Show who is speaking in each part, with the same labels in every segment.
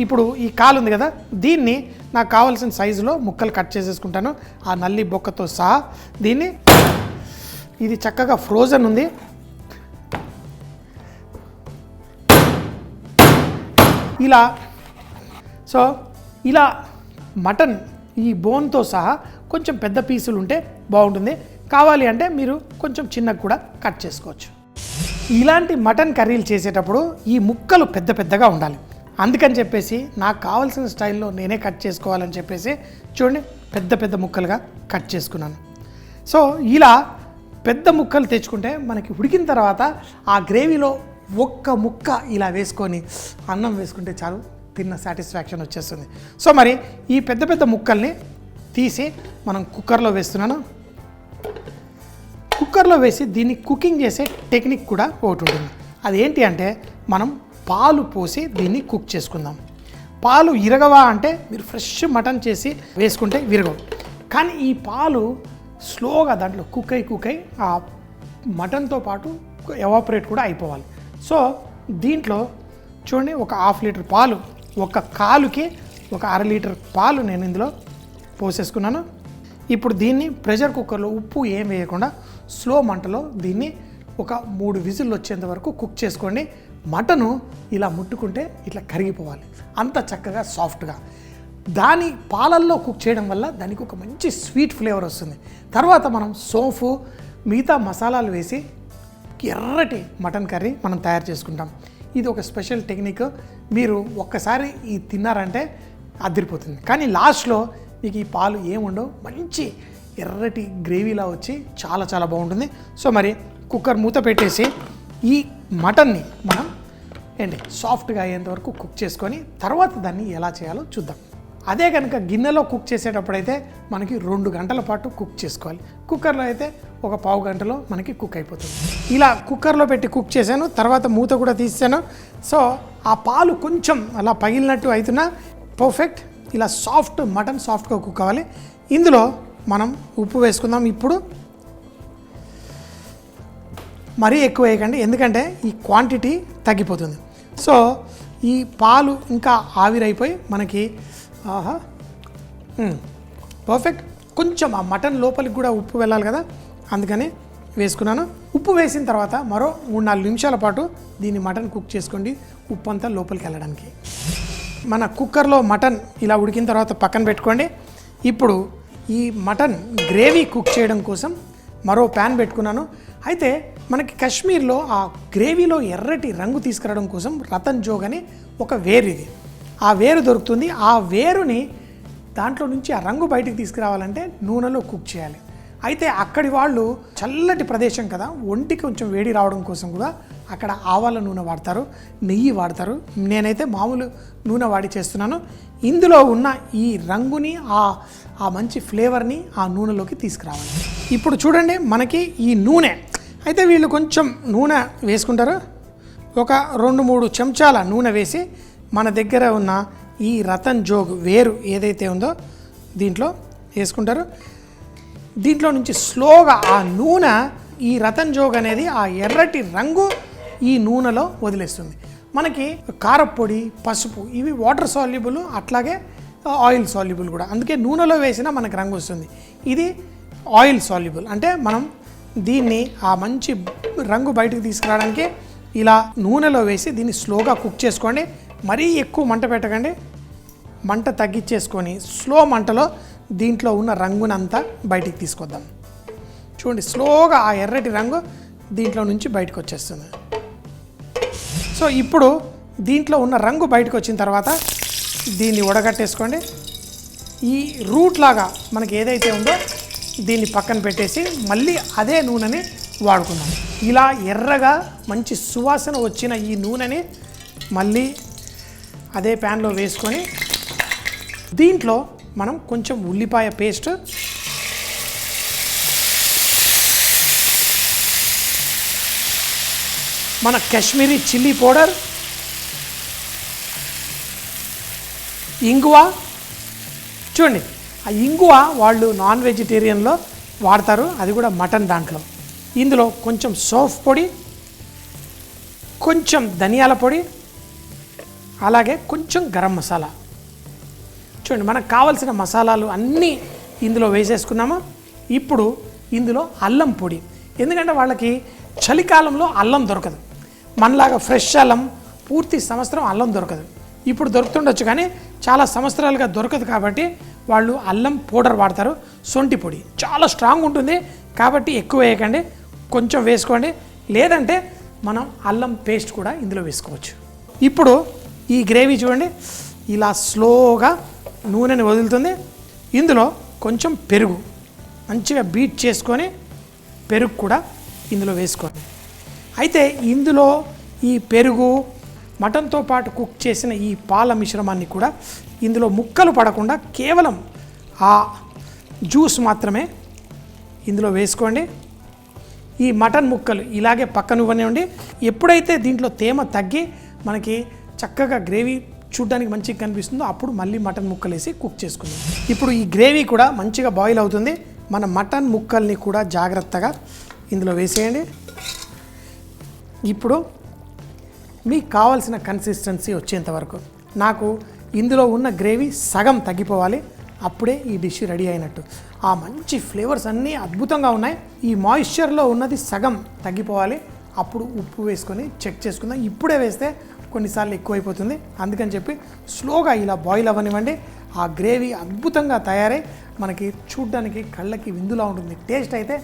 Speaker 1: ఇప్పుడు ఈ కాలు ఉంది కదా, దీన్ని నాకు కావాల్సిన సైజులో ముక్కలు కట్ చేసేసుకుంటాను, ఆ నల్లి బొక్కతో సహా. దీన్ని ఇది చక్కగా ఫ్రోజన్ ఉంది. ఇలా ఇలా మటన్ ఈ బోన్తో సహా కొంచెం పెద్ద పీసులు ఉంటే బాగుంటుంది. కావాలి అంటే మీరు కొంచెం చిన్నగా కూడా కట్ చేసుకోవచ్చు. ఇలాంటి మటన్ కర్రీలు చేసేటప్పుడు ఈ ముక్కలు పెద్ద పెద్దగా ఉండాలి. అందుకని చెప్పేసి నాకు కావాల్సిన స్టైల్లో నేనే కట్ చేసుకోవాలని చెప్పేసి చూడండి పెద్ద పెద్ద ముక్కలుగా కట్ చేసుకున్నాను. సో ఇలా పెద్ద ముక్కలు తెచ్చుకుంటే మనకి ఉడికిన తర్వాత ఆ గ్రేవీలో ఒక్క ముక్క ఇలా వేసుకొని అన్నం వేసుకుంటే చాలు, తిన్న సాటిస్ఫాక్షన్ వచ్చేస్తుంది. సో మరి ఈ పెద్ద పెద్ద ముక్కల్ని తీసి మనం కుక్కర్లో వేస్తున్నాను. కుక్కర్లో వేసి దీన్ని కుకింగ్ చేసే టెక్నిక్ కూడా ఒకటి ఉంటుంది. అదేంటి అంటే మనం పాలు పోసి దీన్ని కుక్ చేసుకుందాం. పాలు విరగవా అంటే మీరు ఫ్రెష్ మటన్ చేసి వేసుకుంటే విరగవు, కానీ ఈ పాలు స్లోగా దాంట్లో కుక్ అయి ఆ మటన్తో పాటు ఎవాపరేట్ కూడా అయిపోవాలి. సో దీంట్లో చూడండి ఒక 1/2 లీటర్ పాలు, ఒక కాలుకి ఒక 1/2 లీటర్ పాలు నేను ఇందులో పోసేసుకున్నాను. ఇప్పుడు దీన్ని ప్రెషర్ కుక్కర్లో ఉప్పు ఏం వేయకుండా స్లో మంటలో దీన్ని ఒక 3 విజిల్లు వచ్చేంత వరకు కుక్ చేసుకోండి. మటను ఇలా ముట్టుకుంటే ఇట్లా కరిగిపోవాలి, అంత చక్కగా సాఫ్ట్గా. దాని పాలల్లో కుక్ చేయడం వల్ల దానికి ఒక మంచి స్వీట్ ఫ్లేవర్ వస్తుంది. తర్వాత మనం సోంపు మిగతా మసాలాలు వేసి ఎర్రటి మటన్ కర్రీ మనం తయారు చేసుకుంటాం. ఇది ఒక స్పెషల్ టెక్నిక్. మీరు ఒక్కసారి ఇది తిన్నారంటే అదిరిపోతుంది. కానీ లాస్ట్లో మీకు ఈ పాలు ఏముండవు, మంచి ఎర్రటి గ్రేవీలా వచ్చి చాలా చాలా బాగుంటుంది. సో మరి కుక్కర్ మూత పెట్టేసి ఈ మటన్ని మనం సాఫ్ట్గా అయ్యేంత వరకు కుక్ చేసుకొని తర్వాత దాన్ని ఎలా చేయాలో చూద్దాం. అదే కనుక గిన్నెలో కుక్ చేసేటప్పుడైతే మనకి 2 గంటల పాటు కుక్ చేసుకోవాలి. కుక్కర్లో అయితే ఒక 1/2 గంటలో మనకి కుక్ అయిపోతుంది. ఇలా కుక్కర్లో పెట్టి కుక్ చేశాను, తర్వాత మూత కూడా తీసాను. సో ఆ పాలు కొంచెం అలా పగిలినట్టు అవుతున్నా పర్ఫెక్ట్. ఇలా సాఫ్ట్ మటన్ సాఫ్ట్గా కుక్ అవ్వాలి. ఇందులో మనం ఉప్పు వేసుకుందాం. ఇప్పుడు మరీ ఎక్కువ వేయకండి, ఎందుకంటే ఈ క్వాంటిటీ తగ్గిపోతుంది. సో ఈ పాలు ఇంకా ఆవిరైపోయి మనకి పర్ఫెక్ట్. కొంచెం ఆ మటన్ లోపలికి కూడా ఉప్పు వెళ్ళాలి కదా, అందుకని వేసుకున్నాను. ఉప్పు వేసిన తర్వాత మరో 3-4 నిమిషాల పాటు దీన్ని మటన్ కుక్ చేసుకోండి, ఉప్పు అంతా లోపలికి వెళ్ళడానికి. మన కుక్కర్లో మటన్ ఇలా ఉడికిన తర్వాత పక్కన పెట్టుకోండి. ఇప్పుడు ఈ మటన్ గ్రేవీ కుక్ చేయడం కోసం మరో ప్యాన్ పెట్టుకున్నాను. అయితే మనకి కాశ్మీర్లో ఆ గ్రేవీలో ఎర్రటి రంగు తీసుకురావడం కోసం రతన్ జోగ్ అని ఒక వేరు, ఇది ఆ వేరు దొరుకుతుంది. ఆ వేరుని దాంట్లో నుంచి ఆ రంగు బయటికి తీసుకురావాలంటే నూనెలో కుక్ చేయాలి. అయితే అక్కడి వాళ్ళు చల్లటి ప్రదేశం కదా, ఒంటికి కొంచెం వేడి రావడం కోసం కూడా అక్కడ ఆవాల నూనె వాడతారు, నెయ్యి వాడతారు. నేనైతే మామూలు నూనె వాడి చేస్తున్నాను. ఇందులో ఉన్న ఈ రంగుని ఆ మంచి ఫ్లేవర్ని ఆ నూనెలోకి తీసుకురావాలి. ఇప్పుడు చూడండి మనకి ఈ నూనె అయితే వీళ్ళు కొంచెం నూనె వేసుకుంటారు. ఒక 2-3 చెంచాల నూనె వేసి మన దగ్గర ఉన్న ఈ రతన్ జోగ్ వేరు ఏదైతే ఉందో దీంట్లో వేసుకుంటారు. దీంట్లో నుంచి స్లోగా ఆ నూనె, ఈ రతన్ జోగ్ అనేది ఆ ఎర్రటి రంగు ఈ నూనెలో వదిలేస్తుంది. మనకి కారపొడి, పసుపు ఇవి వాటర్ సాల్యుబుల్, అట్లాగే ఆయిల్ సాల్యుబుల్ కూడా. అందుకే నూనెలో వేసినా మనకి రంగు వస్తుంది. ఇది ఆయిల్ సాల్యుబుల్, అంటే మనం దీన్ని ఆ మంచి రంగు బయటకు తీసుకురావడానికి ఇలా నూనెలో వేసి దీన్ని స్లోగా కుక్ చేసుకోండి. మరీ ఎక్కువ మంట పెట్టకండి, మంట తగ్గించేసుకొని స్లో మంటలో దీంట్లో ఉన్న రంగునంతా బయటికి తీసుకొద్దాం. చూడండి స్లోగా ఆ ఎర్రటి రంగు దీంట్లో నుంచి బయటకు వచ్చేస్తుంది. సో ఇప్పుడు దీంట్లో ఉన్న రంగు బయటకు వచ్చిన తర్వాత దీన్ని వడగట్టేసుకోండి. ఈ రూట్ లాగా మనకి ఏదైతే ఉందో దీన్ని పక్కన పెట్టేసి మళ్ళీ అదే నూనెని వాడుకుందాం. ఇలా ఎర్రగా మంచి సువాసన వచ్చిన ఈ నూనెని మళ్ళీ అదే ప్యాన్లో వేసుకొని దీంట్లో మనం కొంచెం ఉల్లిపాయ పేస్ట్, మన కాశ్మీరీ చిల్లీ పౌడర్, ఇంగువ. చూడండి ఆ ఇంగువ వాళ్ళు నాన్ వెజిటేరియన్లో వాడతారు, అది కూడా మటన్ దాంట్లో. ఇందులో కొంచెం సోఫ్ పొడి, కొంచెం ధనియాల పొడి, అలాగే కొంచెం గరం మసాలా. చూడండి, మనకు కావాల్సిన మసాలాలు అన్నీ ఇందులో వేసేసుకున్నాము. ఇప్పుడు ఇందులో అల్లం పొడి, ఎందుకంటే వాళ్ళకి చలికాలంలో అల్లం దొరకదు, మనలాగా ఫ్రెష్ అల్లం పూర్తి సంవత్సరం అల్లం దొరకదు. ఇప్పుడు దొరుకుతుండొచ్చు కానీ చాలా సంవత్సరాలుగా దొరకదు, కాబట్టి వాళ్ళు అల్లం పౌడర్ వాడతారు. శొంఠి పొడి చాలా స్ట్రాంగ్ ఉంటుంది కాబట్టి ఎక్కువ వేయకండి, కొంచెం వేసుకోండి, లేదంటే మనం అల్లం పేస్ట్ కూడా ఇందులో వేసుకోవచ్చు. ఇప్పుడు ఈ గ్రేవీ చూడండి ఇలా స్లోగా నూనెని వదులుతుంది. ఇందులో కొంచెం పెరుగు మంచిగా బీట్ చేసుకొని పెరుగు కూడా ఇందులో వేసుకోండి. అయితే ఇందులో ఈ పెరుగు మటన్తో పాటు కుక్ చేసిన ఈ పాల మిశ్రమాన్ని కూడా ఇందులో ముక్కలు పడకుండా కేవలం ఆ జ్యూస్ మాత్రమే ఇందులో వేసుకోండి. ఈ మటన్ ముక్కలు ఇలాగే పక్కనివ్వనివ్వండి. ఎప్పుడైతే దీంట్లో తేమ తగ్గి మనకి చక్కగా గ్రేవీ చూడ్డానికి మంచిగా కనిపిస్తుందో అప్పుడు మళ్ళీ మటన్ ముక్కలు వేసి కుక్ చేసుకుందాం. ఇప్పుడు ఈ గ్రేవీ కూడా మంచిగా బాయిల్ అవుతుంది. మన మటన్ ముక్కల్ని కూడా జాగ్రత్తగా ఇందులో వేసేయండి. ఇప్పుడు మీకు కావాల్సిన కన్సిస్టెన్సీ వచ్చేంత వరకు, నాకు ఇందులో ఉన్న గ్రేవీ సగం తగ్గిపోవాలి, అప్పుడే ఈ డిష్ రెడీ అయినట్టు. ఆ మంచి ఫ్లేవర్స్ అన్నీ అద్భుతంగా ఉన్నాయి. ఈ మాయిశ్చర్లో ఉన్నది సగం తగ్గిపోవాలి, అప్పుడు ఉప్పు వేసుకొని చెక్ చేసుకుందాం. ఇప్పుడే వేస్తే కొన్నిసార్లు ఎక్కువైపోతుంది, అందుకని చెప్పి స్లోగా ఇలా బాయిల్ అవ్వనివ్వండి. ఆ గ్రేవీ అద్భుతంగా తయారై మనకి చూడ్డానికి కళ్ళకి విందులా ఉంటుంది. టేస్ట్ అయితే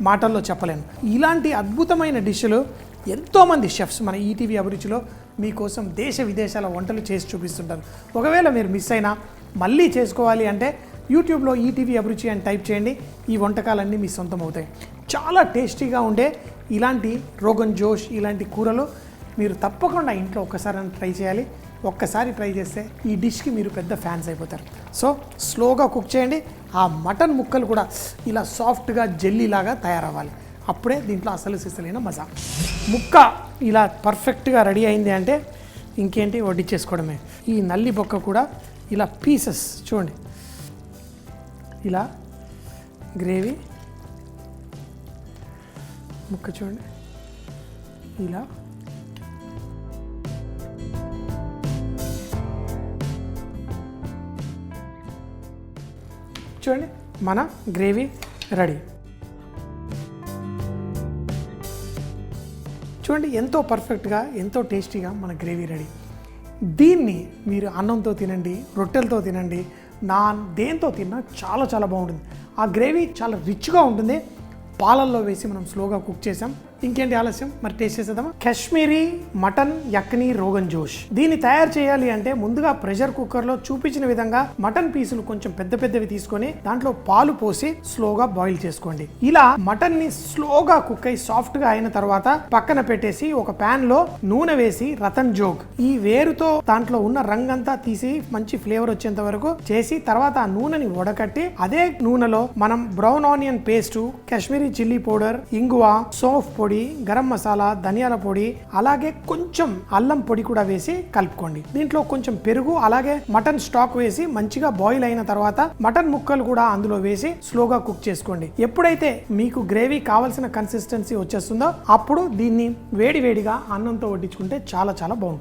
Speaker 1: మాటల్లో చెప్పలేను. ఇలాంటి అద్భుతమైన డిష్లు ఎంతోమంది షెఫ్స్ మన ఈటీవీ అభిరుచిలో మీకోసం దేశ విదేశాల వంటలు చేసి చూపిస్తుంటారు. ఒకవేళ మీరు మిస్ అయినా మళ్ళీ చేసుకోవాలి అంటే యూట్యూబ్లో ఈటీవీ అభిరుచి అని టైప్ చేయండి, ఈ వంటకాలన్నీ మీ సొంతం అవుతాయి. చాలా టేస్టీగా ఉండే ఇలాంటి రోగన్ జోష్ ఇలాంటి కూరలు మీరు తప్పకుండా ఇంట్లో ఒక్కసారి ట్రై చేయాలి. ఒక్కసారి ట్రై చేస్తే ఈ డిష్కి మీరు పెద్ద ఫ్యాన్స్ అయిపోతారు. సో స్లోగా కుక్ చేయండి. ఆ మటన్ ముక్కలు కూడా ఇలా సాఫ్ట్గా జెల్లీలాగా తయారవ్వాలి, అప్పుడే దీంట్లో అసలు సిసలైన మజా. ముక్క ఇలా పర్ఫెక్ట్గా రెడీ అయింది అంటే ఇంకేంటి వడ్డించేసుకోవడమే. ఈ నల్లి బొక్క కూడా ఇలా పీసెస్ చూడండి, ఇలా గ్రేవీ ముక్క చూడండి ఇలా చూడండి, మన గ్రేవీ రెడీ. చూడండి ఎంతో పర్ఫెక్ట్గా ఎంతో టేస్టీగా మన గ్రేవీ రెడీ. దీన్ని మీరు అన్నంతో తినండి, రొట్టెలతో తినండి, నాన్ దేంతో తిన్నా చాలా చాలా బాగుంటుంది. ఆ గ్రేవీ చాలా రిచ్గా ఉంటుంది. పాలల్లో వేసి మనం స్లోగా కుక్ చేసాం. ఇంకేంటి ఆలస్యం, మరి టేస్ట్ చేసేద్దామా? కాశ్మీరీ మటన్ యక్ని రోగన్ జోష్. దీన్ని తయారు చేయాలి అంటే ముందుగా ప్రెషర్ కుక్కర్లో చూపించిన విధంగా మటన్ పీసులు కొంచెం పెద్ద పెద్దవి తీసుకొని దాంట్లో పాలు పోసి స్లోగా బాయిల్ చేసుకోండి. ఇలా మటన్ ని స్లోగా కుక్ అయి సాఫ్ట్ గా అయిన తర్వాత పక్కన పెట్టేసి ఒక పాన్ లో నూనె వేసి రతన్ జోగ్ ఈ వేరుతో దాంట్లో ఉన్న రంగంతా తీసి మంచి ఫ్లేవర్ వచ్చేంత వరకు చేసి తర్వాత ఆ నూనెని వడకట్టి అదే నూనెలో మనం brown onion paste, Kashmiri chilli powder, ఇంగువ, సోంఫ్ పొడి, గరం మసాలా, ధనియాల పొడి, అలాగే కొంచెం అల్లం పొడి కూడా వేసి కలుపుకోండి. దీంట్లో కొంచెం పెరుగు అలాగే మటన్ స్టాక్ వేసి మంచిగా బాయిల్ అయిన తర్వాత మటన్ ముక్కలు కూడా అందులో వేసి స్లోగా కుక్ చేసుకోండి. ఎప్పుడైతే మీకు గ్రేవీ కావాల్సిన కన్సిస్టెన్సీ వచ్చేస్తుందో అప్పుడు దీన్ని వేడివేడిగా అన్నంతో వడ్డించుకుంటే చాలా చాలా బాగుంటుంది.